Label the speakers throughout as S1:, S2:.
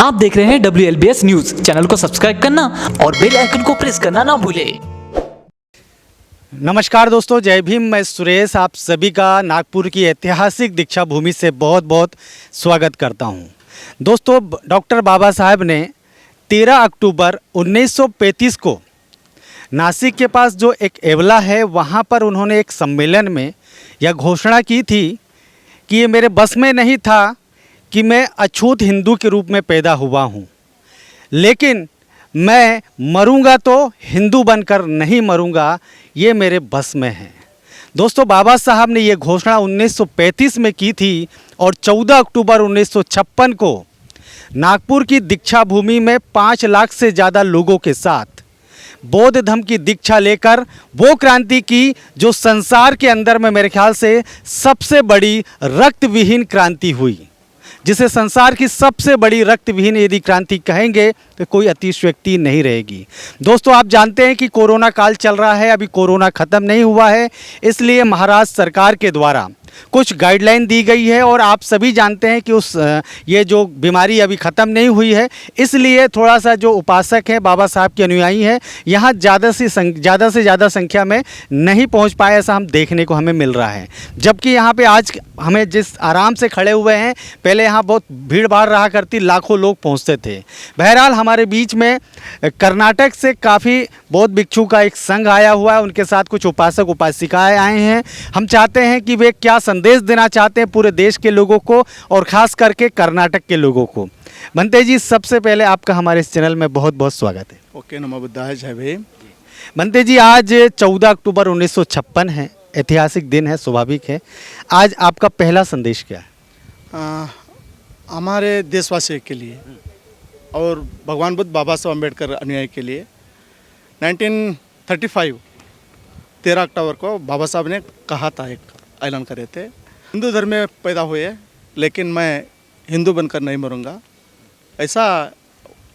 S1: आप देख रहे हैं WLBS न्यूज। चैनल को सब्सक्राइब करना और बेल आइकन को प्रेस करना ना भूलें।
S2: नमस्कार दोस्तों, जय भीम। मैं सुरेश आप सभी का नागपुर की ऐतिहासिक दीक्षा भूमि से बहुत बहुत स्वागत करता हूं। दोस्तों, डॉक्टर बाबा साहब ने 13 अक्टूबर 1935 को नासिक के पास जो एक एवला है वहां पर उन्होंने एक सम्मेलन में यह घोषणा की थी कि ये मेरे बस में नहीं था कि मैं अछूत हिंदू के रूप में पैदा हुआ हूँ, लेकिन मैं मरूंगा तो हिंदू बनकर नहीं मरूंगा, ये मेरे बस में है। दोस्तों, बाबा साहब ने ये घोषणा 1935 में की थी और 14 अक्टूबर 1956 को नागपुर की दीक्षा भूमि में 5 लाख से ज़्यादा लोगों के साथ बौद्ध धर्म की दीक्षा लेकर वो क्रांति की जो संसार के अंदर में मेरे ख्याल से सबसे बड़ी रक्तविहीन क्रांति हुई, जिसे संसार की सबसे बड़ी रक्तविहीन यदि क्रांति कहेंगे तो कोई अतिशयोक्ति नहीं रहेगी। दोस्तों, आप जानते हैं कि कोरोना काल चल रहा है, अभी कोरोना ख़त्म नहीं हुआ है, इसलिए महाराष्ट्र सरकार के द्वारा कुछ गाइडलाइन दी गई है और आप सभी जानते हैं कि ये जो बीमारी अभी ख़त्म नहीं हुई है, इसलिए थोड़ा सा जो उपासक हैं, बाबा साहब के अनुयायी हैं, यहाँ ज़्यादा से ज़्यादा संख्या में नहीं पहुँच पाए, ऐसा हम देखने को हमें मिल रहा है। जबकि यहाँ पे आज हमें जिस आराम से खड़े हुए हैं, पहले यहाँ बहुत भीड़ भाड़ रहा करती, लाखों लोग पहुँचते थे। बहरहाल हमारे बीच में कर्नाटक से काफ़ी बौद्ध भिक्षु का एक संघ आया हुआ है, उनके साथ कुछ उपासक उपासिकाएँ आए हैं। हम चाहते हैं कि वे क्या संदेश देना चाहते हैं पूरे देश के लोगों को और ख़ास करके कर्नाटक के लोगों को। बनते जी, सबसे पहले आपका हमारे इस चैनल में बहुत बहुत स्वागत है।
S3: ओके, नमो बुद्धाय, जय भीम।
S2: बनते जी, आज 14 अक्टूबर 1956 है, ऐतिहासिक दिन है, स्वाभाविक है। आज आपका पहला संदेश क्या है?
S3: हमारे देशवासियों के लिए और भगवान बुद्ध बाबा साहब अम्बेडकर अनुयायी के लिए 1935 13 अक्टूबर को बाबा साहब ने कहा था, एक ऐलान करे थे, हिंदू धर्म में पैदा हुए लेकिन मैं हिंदू बनकर नहीं मरूंगा, ऐसा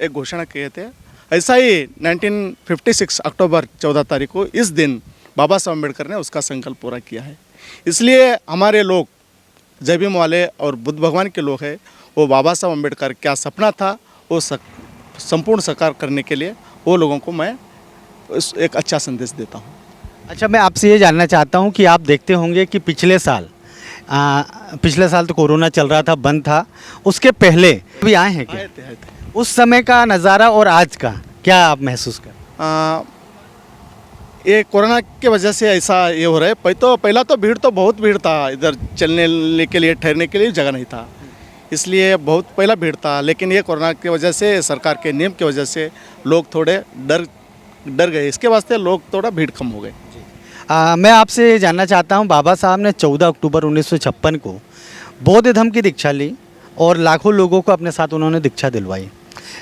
S3: एक घोषणा किए थे। ऐसा ही 1956 अक्टूबर 14 तारीख को इस दिन बाबा साहब अम्बेडकर ने उसका संकल्प पूरा किया है। इसलिए हमारे लोग जय भीम वाले और बुद्ध भगवान के लोग हैं, वो बाबा साहब अम्बेडकर क्या सपना था वो संपूर्ण साकार करने के लिए वो लोगों को मैं एक अच्छा संदेश देता हूँ।
S2: अच्छा, मैं आपसे ये जानना चाहता हूँ कि आप देखते होंगे कि पिछले साल तो कोरोना चल रहा था, बंद था, उसके पहले भी आए हैं क्या?
S3: आए थे।
S2: उस समय का नज़ारा और आज का क्या आप महसूस कर?
S3: ये कोरोना के वजह से ऐसा ये हो रहा है। पहला तो बहुत भीड़ था, इधर चलने के लिए ठहरने के लिए जगह नहीं था, इसलिए बहुत पहला भीड़ था। लेकिन ये कोरोना की वजह से, सरकार के नियम की वजह से लोग थोड़े डर गए, इसके वास्ते लोग थोड़ा भीड़ कम हो गए।
S2: मैं आपसे जानना चाहता हूं, बाबा साहब ने 14 अक्टूबर 1956 को बौद्ध धर्म की दीक्षा ली और लाखों लोगों को अपने साथ उन्होंने दीक्षा दिलवाई,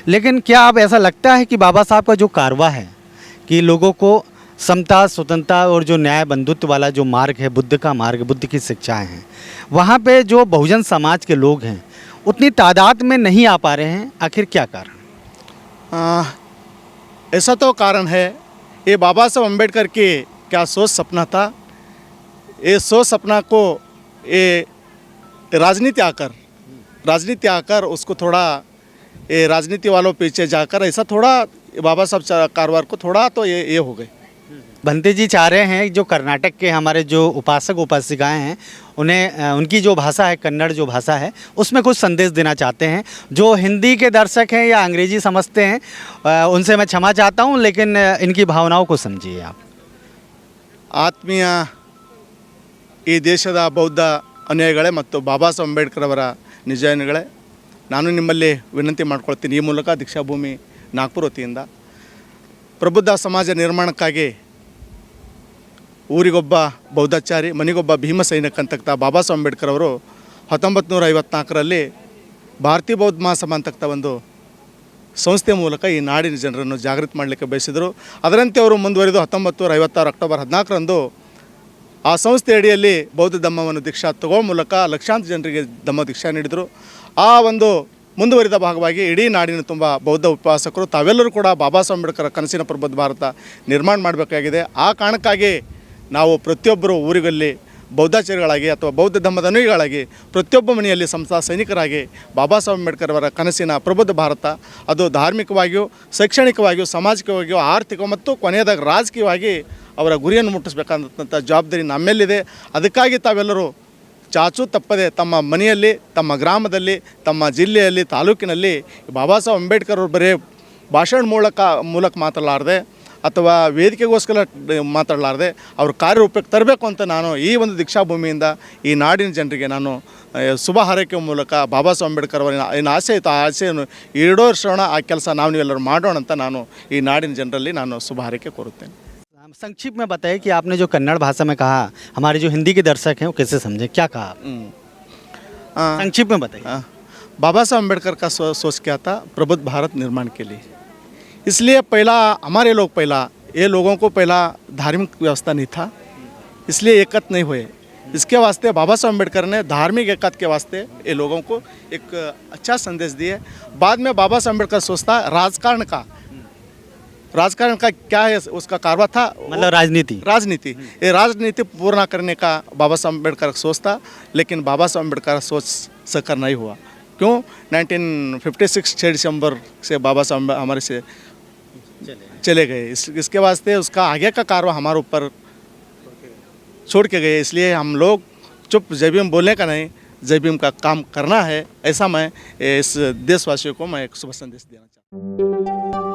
S2: लेकिन क्या आप ऐसा लगता है कि बाबा साहब का जो कारवा है कि लोगों को समता, स्वतंत्रता और जो न्याय बंधुत्व वाला जो मार्ग है, बुद्ध का मार्ग, बुद्ध की शिक्षाएं हैं, वहाँ पे जो बहुजन समाज के लोग हैं उतनी तादाद में नहीं आ पा रहे हैं, आखिर क्या कारण?
S3: ऐसा तो कारण है, ये बाबा साहब अम्बेडकर के क्या सोच सपना था, ये सोच सपना को ये राजनीति आकर उसको थोड़ा ये राजनीति वालों पीछे जाकर ऐसा थोड़ा बाबा साहब कारोबार को थोड़ा तो ये हो गए।
S2: बनते जी चाह रहे हैं जो कर्नाटक के हमारे जो उपासक उपासिकाएं हैं उन्हें उनकी जो भाषा है, कन्नड़ जो भाषा है, उसमें कुछ संदेश देना चाहते हैं। जो हिंदी के दर्शक हैं या अंग्रेजी समझते हैं उनसे मैं क्षमा चाहता हूं, लेकिन इनकी भावनाओं को समझिए आप।
S3: ಆತ್ಮೀಯ ಈ ದೇಶದ ಬೌದ್ಧ ಅನುಯಾಯಿಗಳೇ ಮತ್ತು ಬಾಬಾ ಸಾಹೇಬ್ ಅಂಬೇಡ್ಕರ್ ಅವರ ನಿಜಾನುಗಳೇ, ನಾನು ನಿಮ್ಮಲ್ಲಿ ವಿನಂತಿ ಮಾಡ್ಕೊಳ್ತೀನಿ ಈ ಮೂಲಕ ದೀಕ್ಷಾಭೂಮಿ ನಾಗ್ಪುರ ವತಿಯಿಂದ ಪ್ರಬುದ್ಧ ಸಮಾಜ ನಿರ್ಮಾಣಕ್ಕಾಗಿ ಊರಿಗೊಬ್ಬ ಬೌದ್ಧಾಚಾರಿ ಮನೆಗೊಬ್ಬ ಭೀಮ ಸೈನಿಕ ಅಂತಕ್ಕಂಥ ಬಾಬಾ ಸಾಹೇಬ್ ಅಂಬೇಡ್ಕರ್ ಅವರು 1954ರಲ್ಲಿ ಭಾರತೀಯ ಬೌದ್ಧ ಮಹಾಸಭಾ ಅಂತಕ್ಕಂಥ ಒಂದು ಸಂಸ್ಥೆ ಮೂಲಕ ಈ ನಾಡಿನ ಜನರನ್ನು ಜಾಗೃತಿ ಮಾಡಲಿಕ್ಕೆ ಬಯಸಿದರು. ಅದರಂತೆ ಅವರು ಮುಂದುವರಿದು 1956 ಅಕ್ಟೋಬರ್ 14ರಂದು ಆ ಸಂಸ್ಥೆ ಅಡಿಯಲ್ಲಿ ಬೌದ್ಧ ಧಮ್ಮವನ್ನು ದೀಕ್ಷಾ ತಗೋ ಮೂಲಕ ಲಕ್ಷಾಂತರ ಜನರಿಗೆ ಧಮ್ಮ ದೀಕ್ಷಾ ನೀಡಿದರು. ಆ ಒಂದು ಮುಂದುವರಿದ ಭಾಗವಾಗಿ ಇಡೀ ನಾಡಿನ ತುಂಬ ಬೌದ್ಧ ಉಪಾಸಕರು ತಾವೆಲ್ಲರೂ ಕೂಡ ಬಾಬಾ ಸಾಹೇಬ್ ಅಂಬೇಡ್ಕರ್ ಕನಸಿನ ಪ್ರಬುದ್ಧ ಭಾರತ ನಿರ್ಮಾಣ ಮಾಡಬೇಕಾಗಿದೆ. ಆ ಕಾರಣಕ್ಕಾಗಿ ನಾವು ಪ್ರತಿಯೊಬ್ಬರು ಊರಿಗಲ್ಲಿ ಬೌದ್ಧಾಚಾರ್ಯಗಳಾಗಿ ಅಥವಾ ಬೌದ್ಧ ಧರ್ಮದ ಅನುಯಾಯಿಗಳಾಗಿ ಪ್ರತಿಯೊಬ್ಬ ಮನೆಯಲ್ಲಿ ಸಂಸ್ಥಾ ಸೈನಿಕರಾಗಿ ಬಾಬಾ ಸಾಹೇಬ್ ಅಂಬೇಡ್ಕರ್ ಅವರ ಕನಸಿನ ಪ್ರಬುದ್ಧ ಭಾರತ ಅದು ಧಾರ್ಮಿಕವಾಗಿಯೂ ಶೈಕ್ಷಣಿಕವಾಗಿಯೂ ಸಾಮಾಜಿಕವಾಗಿಯೂ ಆರ್ಥಿಕ ಮತ್ತು ಕೊನೆಯದಾಗಿ ರಾಜಕೀಯವಾಗಿ ಅವರ ಗುರಿಯನ್ನು ಮುಟ್ಟಿಸಬೇಕಂತ ಜವಾಬ್ದಾರಿ ನಮ್ಮೆಲ್ಲಿದೆ. ಅದಕ್ಕಾಗಿ ತಾವೆಲ್ಲರೂ ಚಾಚೂ ತಪ್ಪದೆ ತಮ್ಮ ಮನೆಯಲ್ಲಿ, ತಮ್ಮ ಗ್ರಾಮದಲ್ಲಿ, ತಮ್ಮ ಜಿಲ್ಲೆಯಲ್ಲಿ, ತಾಲೂಕಿನಲ್ಲಿ ಬಾಬಾ ಸಾಹೇಬ್ ಅಂಬೇಡ್ಕರ್ ಅವರು ಬರೀ ಭಾಷಣ ಮೂಲಕ ಮಾತಾಡಲಾರದೆ ಅಥವಾ ವೇದಿಕೆಗೋಸ್ಕರ ಮಾತಾಡಲಾರದೆ ಅವ್ರ ಕಾರ್ಯರೂಪಕ್ಕೆ ತರಬೇಕು ಅಂತ ನಾನು ಈ ಒಂದು ದೀಕ್ಷಾಭೂಮಿಯಿಂದ ಈ ನಾಡಿನ ಜನರಿಗೆ ನಾನು ಶುಭ ಹಾರೈಕೆ ಮೂಲಕ ಬಾಬಾ ಸಾಹೇಬ್ ಅಂಬೇಡ್ಕರ್ ಅವರ ಏನು ಆಸೆ ಇತ್ತು ಆ ಆಸೆಯನ್ನು ಈಡೇರಿಸೋಣ, ಆ ಕೆಲಸ ನಾವು ನೀವೆಲ್ಲರೂ ಮಾಡೋಣ ಅಂತ ನಾನು ಈ ನಾಡಿನ ಜನರಲ್ಲಿ ನಾನು ಶುಭ ಹಾರೈಕೆ ಕೋರುತ್ತೇನೆ.
S2: संक्षिप्त में बताइए कि आपने जो कन्नड़ भाषा में कहा, हमारे जो हिंदी के दर्शक हैं वो कैसे समझे, क्या कहा आप? संक्षिप्त में बताइए.
S3: बाबा साहब अम्बेडकर का सोच क्या था? प्रबुद्ध भारत निर्माण के लिए. इसलिए पहला हमारे लोग ये लोगों को पहला धार्मिक व्यवस्था नहीं था, इसलिए एकत्र नहीं हुए. इसके वास्ते बाबा साहब अम्बेडकर ने धार्मिक एकता के वास्ते ये लोगों को एक अच्छा संदेश दिए. बाद में बाबा साहब अम्बेडकर सोचता राजकारण का क्या है उसका कारवा था,
S2: मतलब राजनीति.
S3: ये राजनीति पूर्ण करने का बाबा साहब अम्बेडकर का सोच था, लेकिन बाबा साहब अम्बेडकर का सोच साकार नहीं हुआ. क्यों? 1956 6 दिसंबर से बाबा साहब हमारे से चले गए. इसके वास्ते उसका आगे का कारवा हमारे ऊपर छोड़ के गए. इसलिए हम लोग चुप जय भीम बोलने का नहीं, जय भीम का काम करना है. ऐसा मैं इस देशवासियों को मैं एक शुभ संदेश देना चाहता हूँ.